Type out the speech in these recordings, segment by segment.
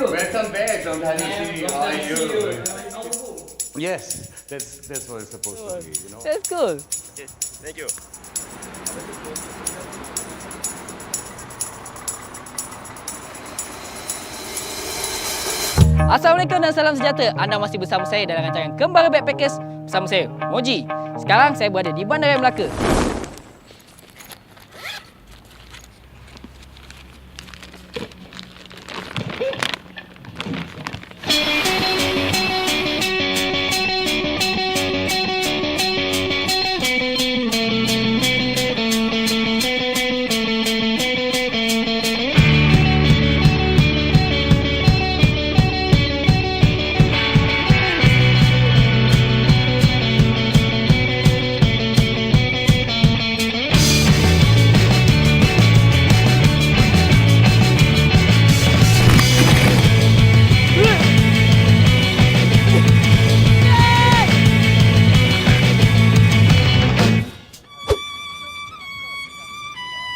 Welcome back. Long time no see. How are you? home. Yes, that's what it's supposed to be. You know. That's cool. Okay, thank you. Assalamualaikum dan salam sejahtera. Anda masih bersama saya dalam rancangan Kembara Backpackers bersama saya, Moji. Sekarang saya berada di Bandaraya Melaka.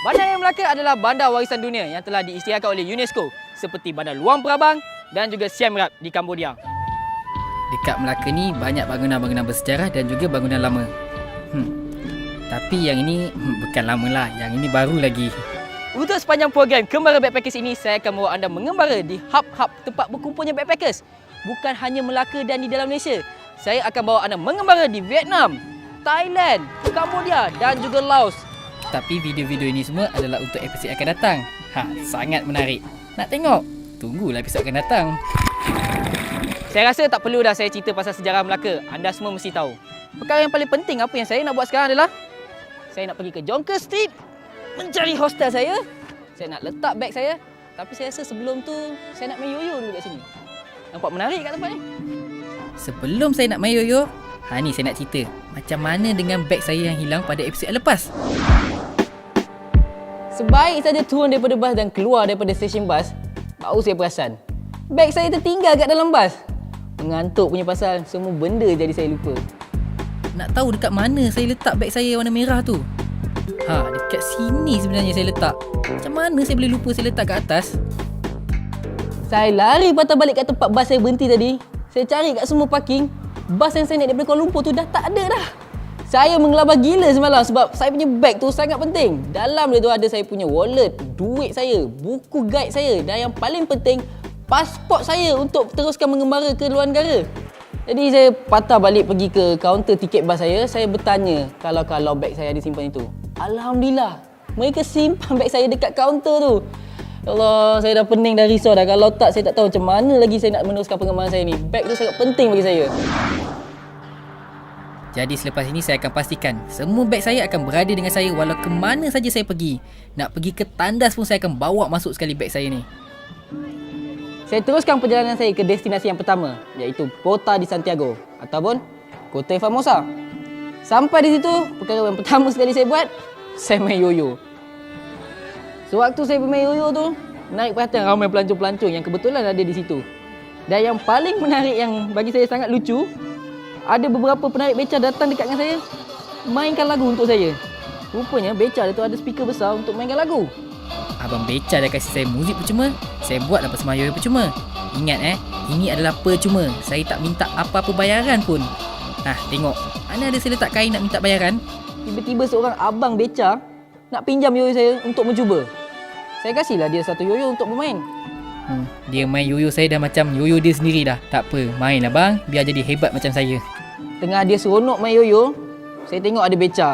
Bandaraya Melaka adalah bandar warisan dunia yang telah diisytiharkan oleh UNESCO seperti Bandar Luang Prabang dan juga Siem Reap di Cambodia. Dekat Melaka ni banyak bangunan-bangunan bersejarah dan juga bangunan lama. Tapi yang ini bukan lama lah, yang ini baru lagi. Untuk sepanjang program Kembara Backpackers ini, saya akan membawa anda mengembara di hub-hub tempat berkumpulnya backpackers. Bukan hanya Melaka dan di dalam Malaysia. Saya akan bawa anda mengembara di Vietnam, Thailand, Cambodia dan juga Laos. Tapi video-video ini semua adalah untuk episod akan datang. Sangat menarik. Nak tengok? Tunggulah episod akan datang. Saya rasa tak perlu dah saya cerita pasal sejarah Melaka. Anda semua mesti tahu. Perkara yang paling penting apa yang saya nak buat sekarang adalah saya nak pergi ke Jonker Street, mencari hostel saya. Saya nak letak beg saya. Tapi saya rasa sebelum tu saya nak main yoyo dulu kat sini. Nampak menarik kat tempat ni. Sebelum saya nak main yoyo, ni saya nak cerita macam mana dengan beg saya yang hilang pada episod lepas. Sebaik saja turun daripada bas dan keluar daripada stesen bas, baru saya perasan beg saya tertinggal kat dalam bas. Mengantuk punya pasal, semua benda jadi saya lupa. Nak tahu dekat mana saya letak beg saya warna merah tu? Dekat sini sebenarnya saya letak. Macam mana saya boleh lupa saya letak kat atas? Saya lari patah balik kat tempat bas saya berhenti tadi. Saya cari kat semua parking. Bas yang saya naik daripada Kuala Lumpur tu dah tak ada dah. Saya menggelabah gila semalam sebab saya punya beg tu sangat penting. Dalam dia tu ada saya punya wallet, duit saya, buku guide saya dan yang paling penting, pasport saya untuk teruskan mengembara ke luar negara. Jadi saya patah balik pergi ke kaunter tiket bas saya bertanya kalau beg saya ada simpan itu. Alhamdulillah, mereka simpan beg saya dekat kaunter tu. Ya Allah, saya dah pening dah risau dah. Kalau tak, saya tak tahu macam mana lagi saya nak meneruskan pengembangan saya ni. Beg tu sangat penting bagi saya. Jadi selepas ini saya akan pastikan semua beg saya akan berada dengan saya walau ke mana saja saya pergi. Nak pergi ke tandas pun saya akan bawa masuk sekali beg saya ni. Saya teruskan perjalanan saya ke destinasi yang pertama, iaitu Porta di Santiago ataupun Kota Famosa. Sampai di situ, perkara yang pertama sekali saya buat, saya main yoyo. Sewaktu saya bermain yoyo tu, menarik perhatian ramai pelancong-pelancong yang kebetulan ada di situ. Dan yang paling menarik yang bagi saya sangat lucu, ada beberapa penarik beca datang dekat dengan saya, mainkan lagu untuk saya. Rupanya beca dia tu ada speaker besar untuk mainkan lagu. Abang beca dah kasih saya muzik percuma, saya buat dapat semua yoyo percuma. Ingat ini adalah percuma. Saya tak minta apa-apa bayaran pun. Tengok, mana ada saya letak kain nak minta bayaran. Tiba-tiba seorang abang beca nak pinjam yoyo saya untuk mencuba. Saya kasihlah dia satu yoyo untuk bermain. Dia main yoyo saya dah macam yoyo dia sendiri dah. Tak apa, mainlah bang, biar jadi hebat macam saya. Tengah dia seronok main yoyo, saya tengok ada beca.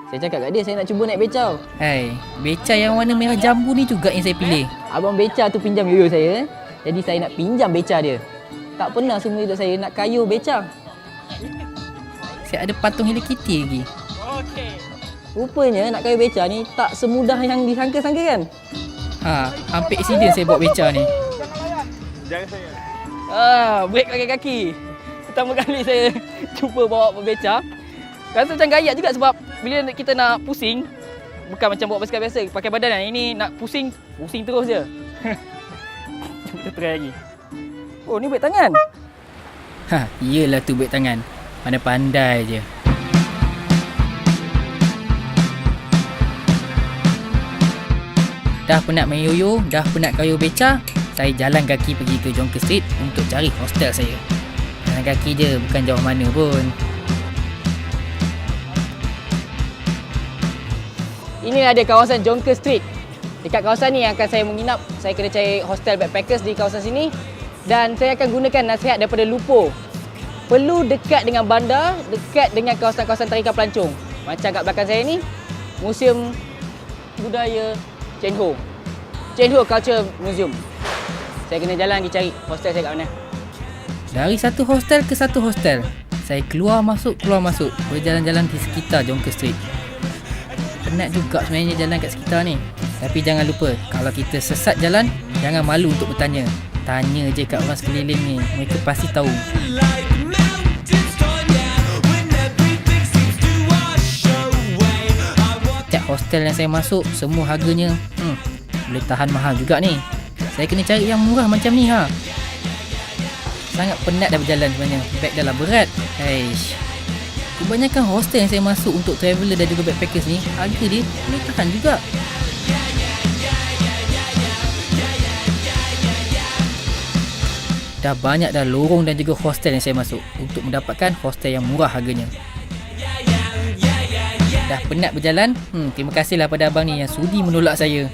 Saya cakap kat dia, saya nak cuba naik beca. Beca yang warna merah jambu ni juga yang saya pilih. Abang beca tu pinjam yoyo saya, jadi saya nak pinjam beca dia. Tak pernah semua hidup saya nak kayuh beca. Saya ada patung Hello Kitty lagi. Rupanya nak kayuh beca ni tak semudah yang disangka-sangka kan? Hampir accident saya bawa beca ni. Jangan saya. Break pakai kaki. Pertama kali saya cuba bawa beca. Rasa macam gayat juga sebab bila kita nak pusing, bukan macam bawa basikal biasa, pakai badan kan. Ini nak pusing terus je. Kita try lagi. Oh, ni break tangan. Iyalah tu break tangan. Pandai-pandai je. Dah penat main yoyo, dah penat kayuh beca, saya jalan kaki pergi ke Jonker Street untuk cari hostel saya. Jalan kaki je, bukan jauh mana pun. Inilah dia kawasan Jonker Street. Dekat kawasan ni akan saya menginap. Saya kena cari hostel backpackers di kawasan sini. Dan saya akan gunakan nasihat daripada Lupo. Perlu dekat dengan bandar, dekat dengan kawasan-kawasan tarikan pelancong. Macam kat belakang saya ni, Museum Budaya Chien Ho. Chien Ho Culture Museum. Saya kena jalan pergi cari hostel saya kat mana. Dari satu hostel ke satu hostel, saya keluar masuk, berjalan-jalan di sekitar Jonker Street. Penat juga sebenarnya jalan kat sekitar ni. Tapi jangan lupa, kalau kita sesat jalan, jangan malu untuk bertanya. Tanya je kat orang sekeliling ni, mereka pasti tahu. Setiap hostel yang saya masuk, semua harganya boleh tahan mahal juga ni. Saya kena cari yang murah macam ni ha. Sangat penat dah berjalan sebenarnya. Beg dah lah berat. Aish. Kebanyakan hostel yang saya masuk untuk traveller dan juga backpackers ni, harga dia boleh tahan juga. Dah banyak dah lorong dan juga hostel yang saya masuk untuk mendapatkan hostel yang murah harganya. Dah penat berjalan, terima kasihlah pada abang ni yang sudi menolak saya.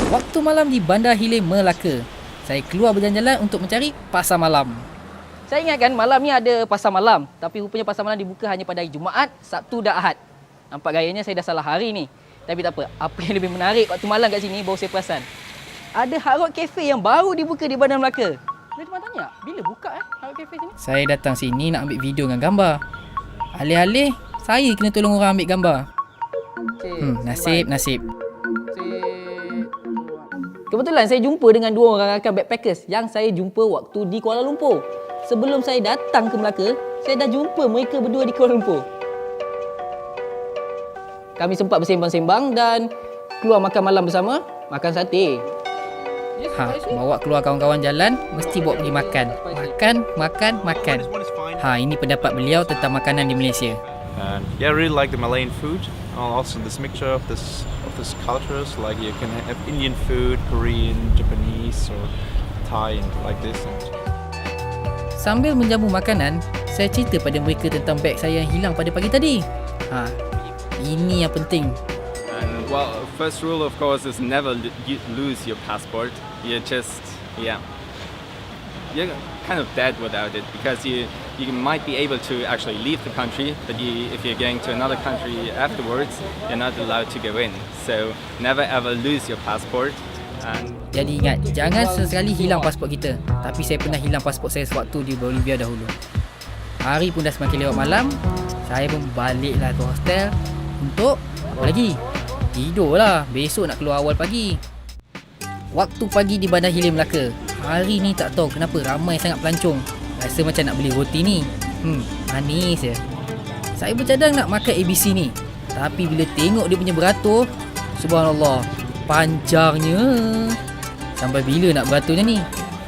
Waktu malam di Bandar Hilir Melaka, saya keluar berjalan-jalan untuk mencari pasar malam. Saya ingatkan malam ni ada pasar malam, tapi rupanya pasar malam dibuka hanya pada hari Jumaat, Sabtu dan Ahad. Nampak gayanya saya dah salah hari ni. Tapi tak apa, apa yang lebih menarik waktu malam kat sini baru saya perasan. Ada Hard Rock Cafe yang baru dibuka di Bandar Melaka. Saya cuma tanya, bila buka Hard Rock Cafe sini? Saya datang sini nak ambil video dengan gambar. Alih-alih, saya kena tolong orang ambil gambar. Nasib. Kebetulan saya jumpa dengan dua orang rakan backpackers yang saya jumpa waktu di Kuala Lumpur. Sebelum saya datang ke Melaka, saya dah jumpa mereka berdua di Kuala Lumpur. Kami sempat bersembang-sembang dan keluar makan malam bersama, makan sate. Bawa keluar kawan-kawan jalan, mesti bawa pergi makan. Makan. Ini pendapat beliau tentang makanan di Malaysia. And yeah, I really like the Malayan food. Also this mixture of this cultures, like you can have Indian food, Korean, Japanese or Thai and like this. Sambil menjamu makanan, saya cerita pada mereka tentang beg saya yang hilang pada pagi tadi. Ini yang penting. And well, first rule of course is never lose your passport. You're kind of dead without it, because you might be able to actually leave the country, but if you're going to another country afterwards, you're not allowed to go in. So never ever lose your passport. Jadi ingat, jangan sesekali hilang pasport kita. Tapi saya pernah hilang pasport saya sewaktu di Bolivia dahulu. Hari pun dah semakin lewat malam. Saya pun baliklah ke hostel untuk apa lagi? Tidurlah. Besok nak keluar awal pagi. Waktu pagi di Bandar Hilir Melaka. Hari ni tak tahu kenapa ramai sangat pelancong. Rasa macam nak beli roti ni. Manis je. Saya bercadang nak makan ABC ni. Tapi bila tengok dia punya beratur, subhanallah, panjangnya. Sampai bila nak beraturnya ni?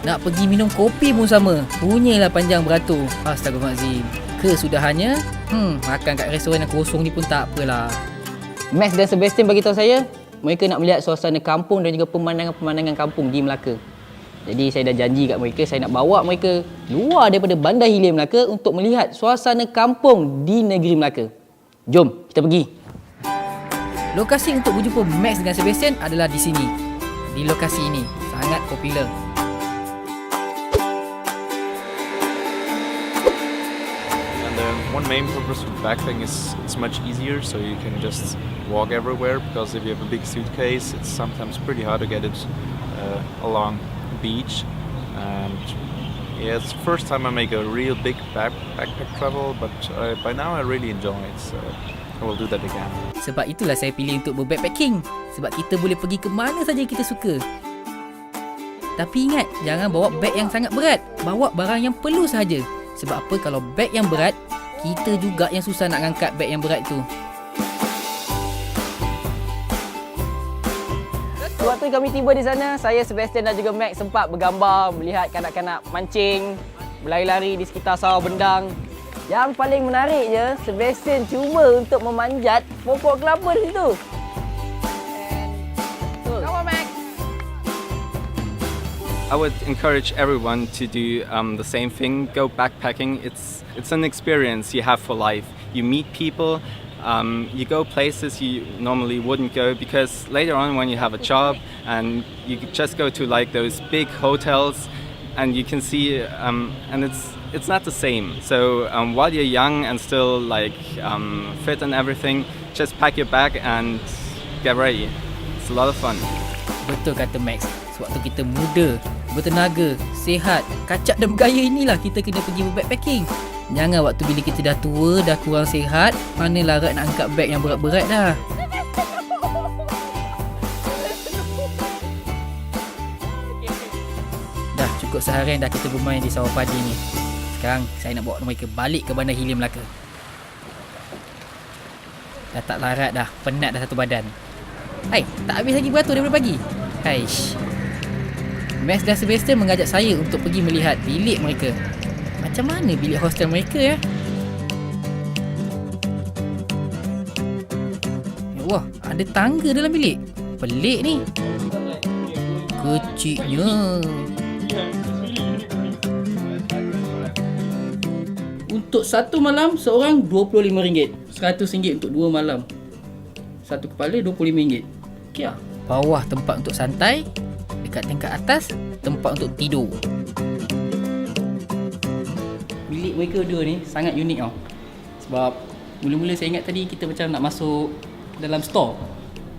Nak pergi minum kopi pun sama. Punyalah panjang beratur. Astagfirullahaladzim. Kesudahannya, makan kat restoran yang kosong ni pun tak apalah. Max dan Sebastian bagi tahu saya, mereka nak melihat suasana kampung dan juga pemandangan-pemandangan kampung di Melaka. Jadi saya dah janji kat mereka, saya nak bawa mereka luar daripada Bandar Hilir Melaka untuk melihat suasana kampung di negeri Melaka. Jom, kita pergi. Lokasi untuk berjumpa Max dengan Sebastian adalah di sini. Di lokasi ini, sangat popular. One main purpose of backpacking is it's much easier, so you can just walk everywhere, because if you have a big suitcase, it's sometimes pretty hard to get it along the beach. And yeah, it's the first time I make a real big backpack travel, but by now I really enjoy it, so I will do that again. Sebab itulah saya pilih untuk berbackpacking. Sebab kita boleh pergi ke mana saja kita suka. Tapi ingat, jangan bawa beg yang sangat berat. Bawa barang yang perlu sahaja. Sebab apa, kalau beg yang berat, kita juga yang susah nak angkat beg yang berat tu. Waktu kami tiba di sana, saya, Sebastian dan juga Max sempat bergambar, melihat kanak-kanak mancing. berlari-lari di sekitar sawah bendang. Yang paling menariknya, Sebastian cuba untuk memanjat pokok kelapa di situ. Come on, Max. I would encourage everyone to do the same thing. Go backpacking. It's an experience you have for life. You meet people. You go places you normally wouldn't go, because later on when you have a job and you just go to like those big hotels and you can see and it's not the same. So while you're young and still like fit and everything, just pack your bag and get ready. It's a lot of fun. Betul kata Max. Sewaktu kita muda, bertenaga, sihat, kacak dan bergaya inilah kita kena pergi backpacking. Jangan waktu bila kita dah tua, dah kurang sihat, mana larat nak angkat beg yang berat-berat dah. Dah cukup seharian dah kita bermain di sawah padi ni. Sekarang saya nak bawa mereka balik ke Bandar Hilir Melaka. Dah tak larat dah, penat dah satu badan. Hai, tak habis lagi beratur daripada pagi. Haish. Max dan Sebastian mengajak saya untuk pergi melihat bilik mereka. Macam mana bilik hostel mereka ya? Wah, ada tangga dalam bilik. Pelik ni. Kecilnya. Untuk satu malam, seorang RM25. RM100 untuk 2 malam. Satu kepala RM25. Okay lah. Bawah tempat untuk santai. Dekat tingkat atas, tempat untuk tidur. Bilik mereka dua ni sangat unik tau. Sebab mula-mula saya ingat tadi kita macam nak masuk dalam store.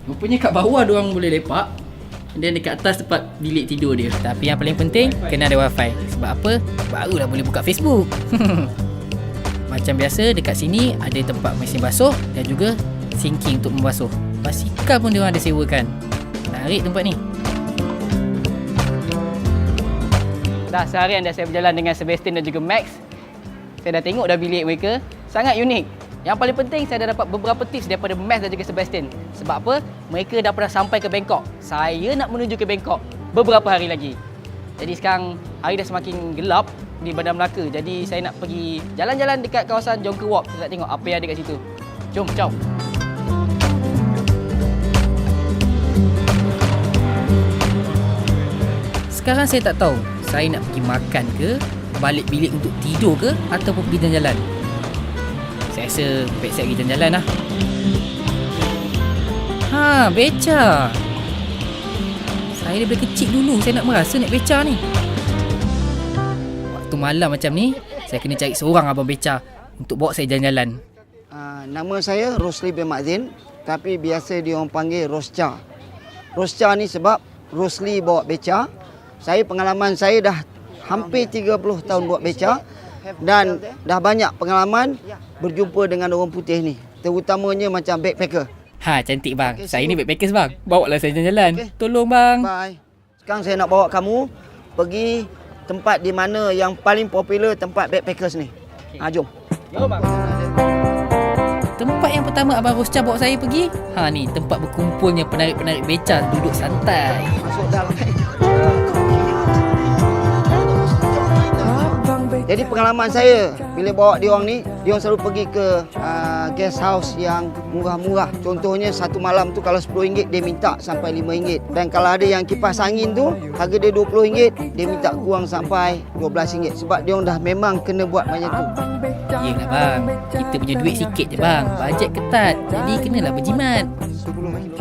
Rupanya kat bawah diorang boleh lepak, dan dekat atas tempat bilik tidur dia. Tapi yang paling penting, kena ada wifi. Sebab apa? Barulah boleh buka Facebook. Macam biasa, dekat sini ada tempat mesin basuh dan juga sinking untuk membasuh. Basikal pun diorang ada sewakan. Menarik tempat ni. Dah seharian dah saya berjalan dengan Sebastian dan juga Max. Saya dah tengok dah bilik mereka. Sangat unik. Yang paling penting, saya dah dapat beberapa tips daripada Max dan juga Sebastian. Sebab apa? Mereka dah pernah sampai ke Bangkok. Saya nak menuju ke Bangkok beberapa hari lagi. Jadi sekarang hari dah semakin gelap di Bandar Melaka. Jadi saya nak pergi jalan-jalan dekat kawasan Jonker Walk. Saya nak tengok apa yang ada kat situ. Jom, ciao. Sekarang saya tak tahu saya nak pergi makan ke, balik bilik untuk tidur ke, ataupun pergi jalan-jalan. Saya rasa baik saya pergi jalan-jalan lah. Ha, beca. Saya daripada kecil dulu saya nak merasa naik beca ni. Waktu malam macam ni, saya kena cari seorang abang beca untuk bawa saya jalan-jalan. Nama saya Rosli bin Mazin, tapi biasa dia orang panggil Rosca. Rosca ni sebab Rosli bawa beca. Pengalaman saya dah hampir 30 tahun buat beca dan dah banyak pengalaman berjumpa dengan orang putih ni, terutamanya macam backpacker. Ha, cantik bang. Okay, saya ni backpackers bang. Bawalah saya jalan-jalan. Okay. Tolong bang. Bye. Sekarang saya nak bawa kamu pergi tempat di mana yang paling popular tempat backpackers ni. Okay. Jom. Jom bang. Tempat yang pertama Abang Rosca bawa saya pergi, ni tempat berkumpulnya penarik-penarik beca duduk santai. Masuk dalam. Jadi pengalaman saya bila bawa diorang ni, diorang selalu pergi ke guest house yang murah-murah. Contohnya satu malam tu kalau RM10 dia minta sampai RM5. Dan kalau ada yang kipas angin tu harga dia RM20, dia minta kurang sampai RM12. Sebab diorang dah memang kena buat macam tu. Yelah bang, kita punya duit sikit je bang. Bajet ketat, jadi kenalah berjimat.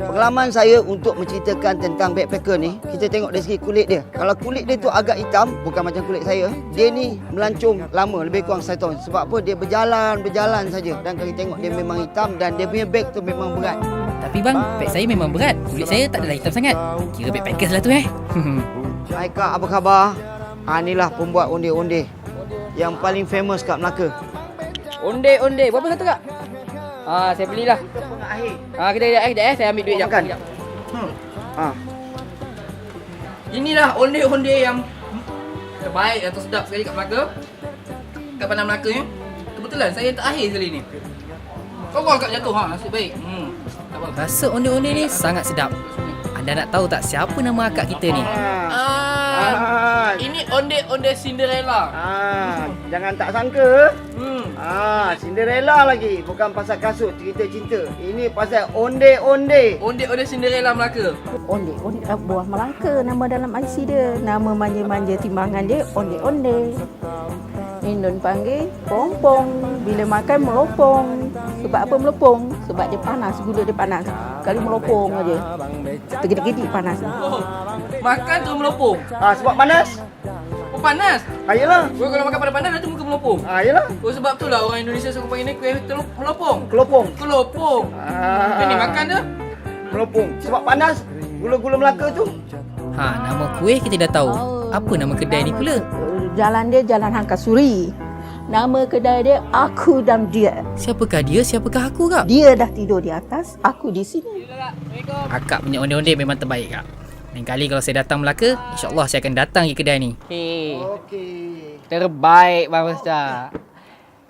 Pengalaman saya untuk menceritakan tentang backpacker ni, kita tengok dari segi kulit dia. Kalau kulit dia tu agak hitam, bukan macam kulit saya, dia ni melancong lama, lebih kurang 1 tahun. Sebab apa? Dia berjalan saja. Dan kalau kita tengok dia memang hitam dan dia punya beg tu memang berat. Tapi bang, beg saya memang berat. Kulit saya tak adalah hitam sangat. Kira backpackers lah tu Hai kak, apa khabar? Inilah pembuat onde-onde yang paling famous kat Melaka. Onde-onde, berapa satu kak? Saya belilah. Kita kejap saya ambil duit jap. Makan. Inilah onde-onde yang terbaik atau sedap sekali kat Melaka. Kat Bandar Melaka ni. Kebetulan saya terakhir sekali ni. Kau kat jatuh nasib baik. Rasa onde-onde ni sangat sedap. Anda nak tahu tak siapa nama akak kita ni? Ini onde Cinderella. Jangan tak sangka. Cinderella lagi. Bukan pasal kasut cerita cinta. Ini pasal onde-onde. Onde Cinderella Melaka. Onde buah Melaka nama dalam IC dia. Nama manja-manja timbangan dia onde-onde. Indon panggil pompong. Bila makan melopong. Sebab apa melopong? Sebab dia panas, gula dia panas. Kali melopong aja. Tergedik-gedik panas. Makan terus melopong. Sebab panas. Oh panas. Yelah. Kau kalau makan pada panas nanti muka melopong. Yelah. Oh sebab tu lah orang Indonesia suka panggil ni kuih melopong. Kelopong. Kelopong. Ni makan je. Melopong. Sebab panas. Gula-gula Melaka tu. Nama kuih kita dah tahu. Apa nama kedai ni pula? Jalan dia Jalan Hangkasuri. Nama kedai dia Aku dan Dia. Siapakah dia? Siapakah aku, Kak? Dia dah tidur di atas, aku di sini. Akak punya onde-onde memang terbaik, Kak. Lain kali kalau saya datang Melaka, insyaAllah saya akan datang ke kedai ni. Okey. Terbaik, Bang Rosca.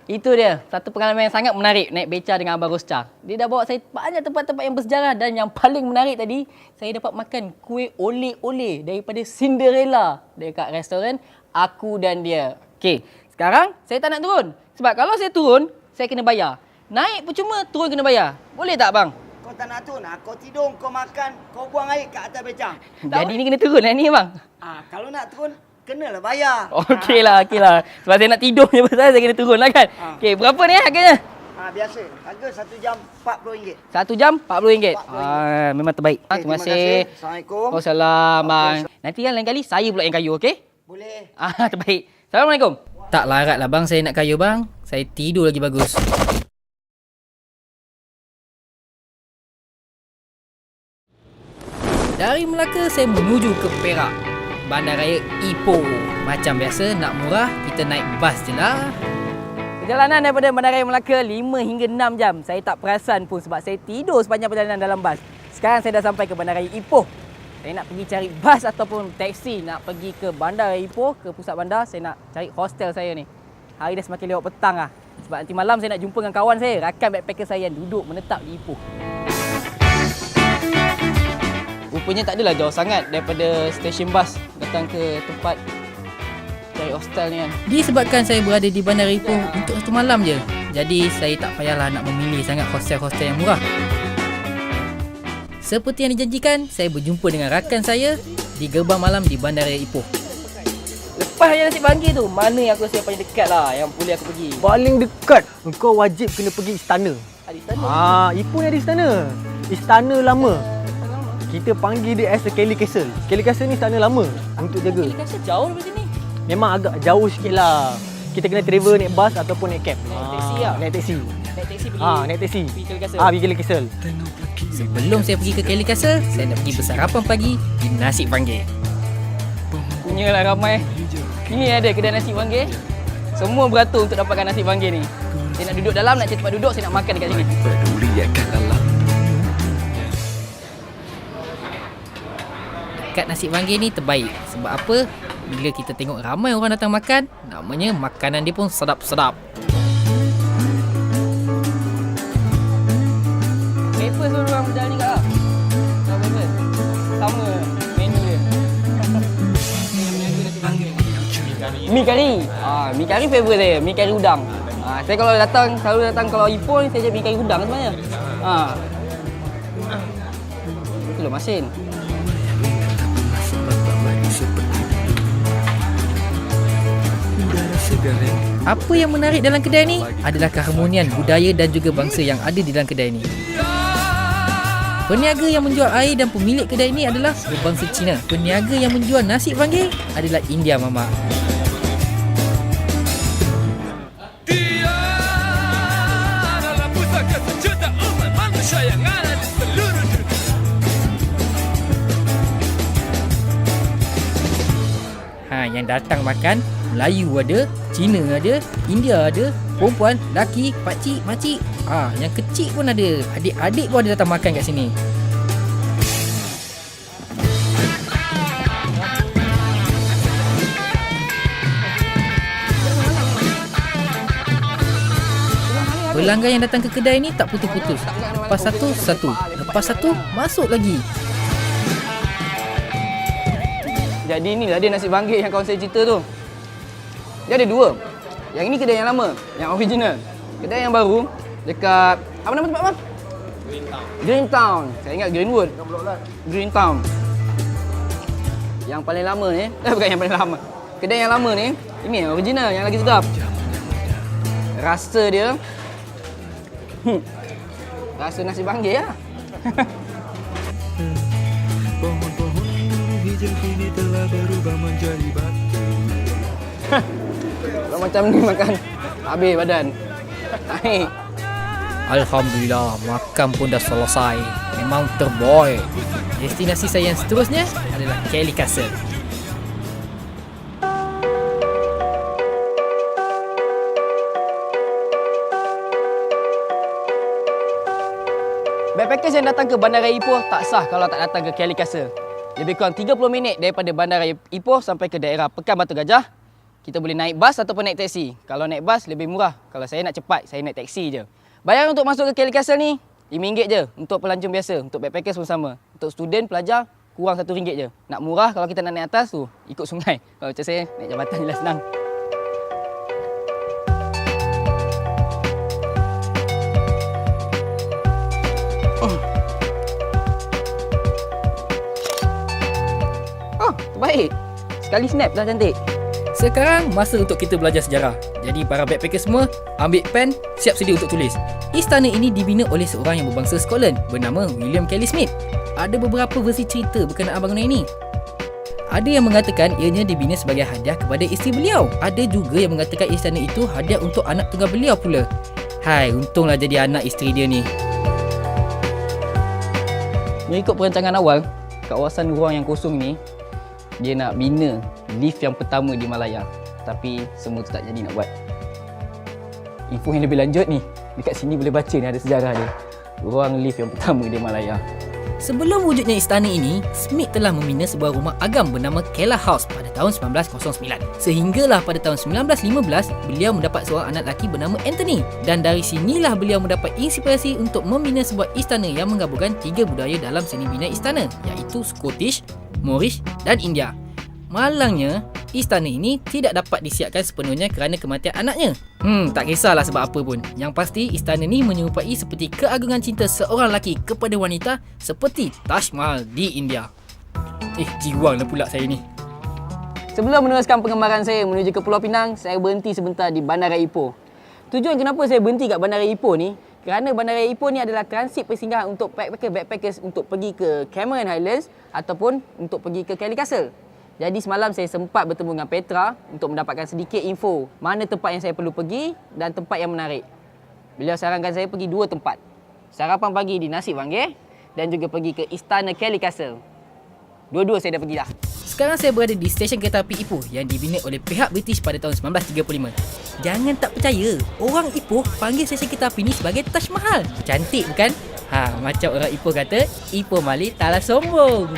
Itu dia, satu pengalaman yang sangat menarik naik beca dengan Abang Rosca. Dia dah bawa saya banyak tempat-tempat yang bersejarah dan yang paling menarik tadi, saya dapat makan kuih oleh-oleh daripada Cinderella dekat restoran Aku dan Dia. Okey, sekarang saya tak nak turun. Sebab kalau saya turun, saya kena bayar. Naik percuma, turun kena bayar. Boleh tak, Bang? Kau tak nak turun, kau tidur, kau makan, kau buang air kat atas beca. Jadi ni kena turun lah ni, Bang. Kalau nak turun, kenalah bayar. Okeylah. Sebab saya nak tidur je pasal saya kena turun lah kan. Okey, berapa ni harganya? Biasa. Harga 1 jam RM40. 1 jam RM40. Memang terbaik. Terima kasih. Assalamualaikum. Waalaikumsalam, Bang. Nanti kan lain kali saya pula yang kayu, okey? Boleh. Terbaik. Assalamualaikum. Tak larat lah bang, saya nak kayu bang. Saya tidur lagi bagus. Dari Melaka saya menuju ke Perak, Bandaraya Ipoh. Macam biasa nak murah kita naik bas je lah. Perjalanan daripada Bandaraya Melaka 5 hingga 6 jam. Saya tak perasan pun sebab saya tidur sepanjang perjalanan dalam bas. Sekarang saya dah sampai ke Bandaraya Ipoh. Saya nak pergi cari bas ataupun taksi nak pergi ke Bandar Ipoh, ke pusat bandar. Saya nak cari hostel saya ni. Hari dah semakin lewat petang lah. Sebab nanti malam saya nak jumpa dengan kawan saya, rakan backpacker saya yang duduk menetap di Ipoh. Rupanya tak adalah jauh sangat daripada stesen bas datang ke tempat cari hostel ni kan. Disebabkan saya berada di Bandar Ipoh untuk satu malam je, jadi saya tak payahlah nak memilih sangat hostel-hostel yang murah. Seperti yang dijanjikan, saya berjumpa dengan rakan saya di gerbang malam di Bandaraya Ipoh. Lepas yang nasi bangkit tu, mana yang aku rasa paling dekat lah yang boleh aku pergi? Paling dekat, engkau wajib kena pergi istana. Ada istana? Ipoh ni ada istana. Istana lama. Kita panggil dia as a Kelly Castle. Kelly Castle ni istana lama untuk jaga. Kelly Castle jauh daripada sini? Memang agak jauh sikit lah. Kita kena travel naik bas ataupun naik cab. Naik taksi lah? Naik taksi. Naik taksi pergi? Naik taksi. Pergi Kelly Castle? Pergi Kelly Castle. Sebelum saya pergi ke Kelly Castle, saya nak pergi bersarapan pagi di Nasi Panggil. Punyalah ramai. Ini ada kedai Nasi Panggil. Semua beratur untuk dapatkan Nasi Panggil ni. Saya nak duduk dalam, nak cari tempat duduk, saya nak makan dekat sini. Dekat Nasi Panggil ni terbaik. Sebab apa? Bila kita tengok ramai orang datang makan, namanya makanan dia pun sedap-sedap. Paper semua orang berjalan ni kat lah. Sama menu dia. Mi kari. Mi kari favourite saya. Mi kari udang. Saya kalau datang, selalu datang kalau Ipoh ni saya jadi mi kari udang sebenarnya. Telur masin. Apa yang menarik dalam kedai ni adalah keharmonian budaya dan juga bangsa yang ada di dalam kedai ni. Peniaga yang menjual air dan pemilik kedai ini adalah berbangsa Cina. Peniaga yang menjual nasi panggil adalah India Mama. Dia adalah pusaka sejuta umat manusia yang ada di seluruh dunia. Yang datang makan, Melayu ada, Cina ada, India ada, perempuan, lelaki, pakcik, makcik. Yang kecil pun ada. Adik-adik pun ada datang makan kat sini. Pelanggan yang datang ke kedai ni tak putus-putus. Lepas satu, lepas satu, masuk lagi. Jadi inilah dia nasi banggit yang kawan saya cerita tu. Dia ada dua. Yang ini kedai yang lama, yang original. Kedai yang baru dekat apa nama tempat bang? Green Town. Saya ingat Greenwood. Green Town. Yang paling lama ni, bukan yang paling lama. Kedai yang lama ni, ini yang original, yang lagi sedap. Rasa dia rasa nasi banggit lah. Pohon-pohon hijau kini telah berubah menjadi batu. Kalau macam ni makan habis badan. Naik. Alhamdulillah, makan pun dah selesai. Memang terbaik. Destinasi saya yang seterusnya adalah Kelly Castle. Backpackers yang datang ke Bandar Raya Ipoh tak sah kalau tak datang ke Kelly Castle. Lebih kurang 30 minit daripada Bandar Raya Ipoh sampai ke daerah Pekan Batu Gajah. Kita boleh naik bas ataupun naik taksi. Kalau naik bas lebih murah. Kalau saya nak cepat, saya naik taksi je. Bayar untuk masuk ke Kelly Castle ni RM5 je untuk pelancong biasa. Untuk backpackers pun sama. Untuk student, pelajar, kurang RM1 je. Nak murah kalau kita nak naik atas tu, ikut sungai. Kalau macam saya, naik jambatan je lah senang. Oh, terbaik. Sekali snap dah cantik. Sekarang masa untuk kita belajar sejarah. Jadi para backpacker semua, ambil pen, siap sedia untuk tulis. Istana ini dibina oleh seorang yang berbangsa Scotland bernama William Kelly Smith. Ada beberapa versi cerita berkenaan bangunan ini. Ada yang mengatakan ianya dibina sebagai hadiah kepada isteri beliau. Ada juga yang mengatakan istana itu hadiah untuk anak tunggal beliau pula. Hai, untunglah jadi anak isteri dia ni. Mengikut perancangan awal, kawasan ruang yang kosong ni, dia nak bina lift yang pertama di Malaya. Tapi semua tu tak jadi nak buat. Info yang lebih lanjut ni, dekat sini boleh baca ni ada sejarah dia. Ruang lift yang pertama di Malaya. Sebelum wujudnya istana ini, Smith telah membina sebuah rumah agam bernama Keller House pada tahun 1909. Sehinggalah pada tahun 1915, beliau mendapat seorang anak lelaki bernama Anthony. Dan dari sinilah beliau mendapat inspirasi untuk membina sebuah istana yang menggabungkan 3 budaya dalam seni bina istana, iaitu Scottish, Moorish dan India. Malangnya, istana ini tidak dapat disiapkan sepenuhnya kerana kematian anaknya. Tak kisahlah sebab apa pun. Yang pasti, istana ini menyerupai seperti keagungan cinta seorang lelaki kepada wanita seperti Taj Mahal di India. Jiwang lah pula saya ni. Sebelum meneruskan pengembaraan saya menuju ke Pulau Pinang, saya berhenti sebentar di Bandar Raya Ipoh. Tujuan kenapa saya berhenti kat Bandar Raya Ipoh ni, kerana Bandar Raya Ipoh ni adalah transit persinggahan untuk backpackers untuk pergi ke Cameron Highlands ataupun untuk pergi ke Kelly Castle. Jadi semalam saya sempat bertemu dengan Petra untuk mendapatkan sedikit info mana tempat yang saya perlu pergi dan tempat yang menarik. Beliau sarankan saya pergi 2 tempat. Sarapan pagi di Nasi Banggih dan juga pergi ke Istana Kelly Castle. Dua-dua saya dah pergi dah. Sekarang saya berada di stesen kereta api Ipoh yang dibina oleh pihak British pada tahun 1935. Jangan tak percaya, orang Ipoh panggil stesen kereta api ni sebagai Taj Mahal. Cantik bukan? Macam orang Ipoh kata, Ipoh Malik taklah sombong.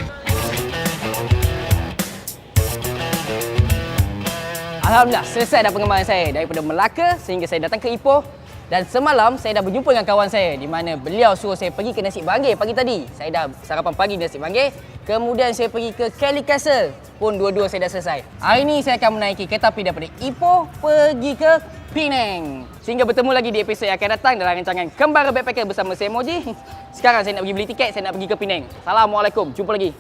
Alhamdulillah, selesai dah pengembaraan saya daripada Melaka sehingga saya datang ke Ipoh. Dan semalam saya dah berjumpa dengan kawan saya di mana beliau suruh saya pergi ke Nasi Banggih pagi tadi. Saya dah sarapan pagi di Nasi Banggih. Kemudian saya pergi ke Kelly Castle. Pun dua-dua saya dah selesai. Hari ini saya akan menaiki kereta api daripada Ipoh pergi ke Penang. Sehingga bertemu lagi di episod yang akan datang dalam rancangan Kembara Backpacker bersama saya Moji. Sekarang saya nak pergi beli tiket, saya nak pergi ke Penang. Assalamualaikum, jumpa lagi.